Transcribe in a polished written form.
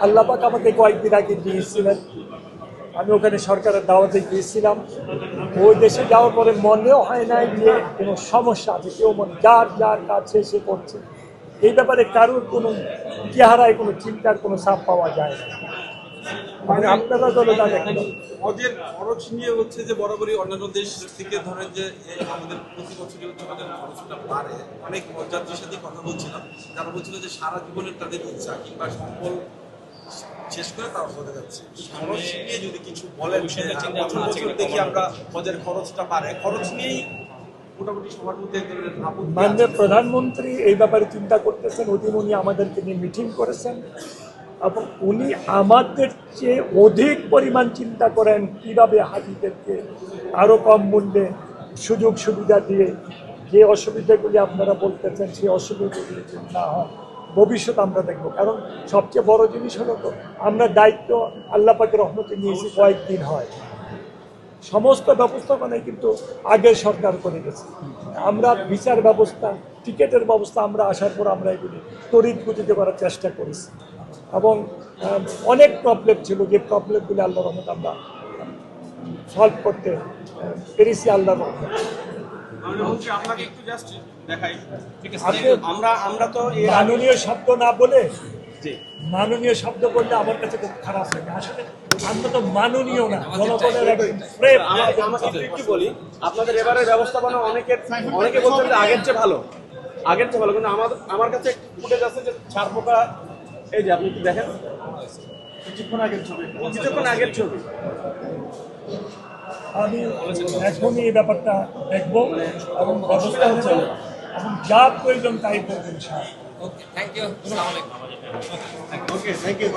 আল্লাহ পাক আমাকে কয়েকদিন আগে দিয়েছিলেন, আমি ওখানে সরকারের দাওয়াতে গিয়েছিলাম। ওই দেশে যাওয়ার পরে মনেও হয় নাই যে কোনো সমস্যা আছে, কেউ মনে যার যার কাছে সে করছে। এই ব্যাপারে কারোর কোনো চেহারায় কোনো চিন্তার কোনো ছাপ পাওয়া যায় না। মানে আপনারা তো হজের খরচ নিয়ে হচ্ছে যে বরাবরই অন্যান্য দেশ থেকে ধরেন যে আমাদের প্রতি বছরই হচ্ছে আমাদের খরচটা বাড়ে। অনেক হজযাত্রীর সাথে কথা বলছিলাম, যারা বলছিল যে সারা জীবনের তাদের ইচ্ছা কিংবা সম্বল শেষ করে তারা হজে যাচ্ছে। খরচ নিয়ে যদি কিছু বলেন, বছর বছর দেখি আমরা হজের খরচটা বাড়ে, খরচ নিয়েই মোটামুটি সবার মধ্যে মাননীয় প্রধানমন্ত্রী এই ব্যাপারে চিন্তা করতেছেন। উনি আমাদেরকে নিয়ে মিটিং করেছেন এবং উনি আমাদের চেয়ে অধিক পরিমাণ চিন্তা করেন কিভাবে হাজিদেরকে আরও কম মূল্যে সুযোগ সুবিধা দিয়ে যে অসুবিধাগুলি আপনারা বলতেছেন সেই অসুবিধাগুলি যদি না হয় ভবিষ্যৎ আমরা দেখব। কারণ সবচেয়ে বড় জিনিস হলো তো আমরা দায়িত্ব আল্লাহ পাকের রহমতে নিয়েছি কয়েকদিন হয়, সমস্ত ব্যবস্থাপনায় কিন্তু আগের সরকার করে গেছে। আমরা বিচার ব্যবস্থা, টিকেটের ব্যবস্থা আমরা আসার পর আমরা এগুলি তড়িৎ গতিতে করার চেষ্টা করেছি এবং অনেক প্রবলেম ছিল, যে প্রবলেমগুলি আল্লাহর রহমত আমরা সলভ করতে পেরেছি আল্লাহর রহমত। মাননীয় শব্দ না বলে মাননীয় শব্দ বললে আমার কাছে খুব খারাপ লাগে। আসলে আমরা তো মাননীয় না, জনগণের একটু বলি, আপনাদের এবারের ব্যবস্থাপনা অনেকে বলছেন যে আগের চেয়ে ভালো, কিন্তু আমার কাছে ফুটেজ আছে যে ছাড় পোকা, এই যে আপনি কি দেখেন কিছুক্ষণ আগের ছবি। আমি এখনই এই ব্যাপারটা দেখবো এবং ব্যবস্থা হচ্ছে এবং যা প্রয়োজন তাই করবেন। ওকে, থ্যাংক ইউ। আসসালামু আলাইকুম। ওকে, থ্যাংক ইউ।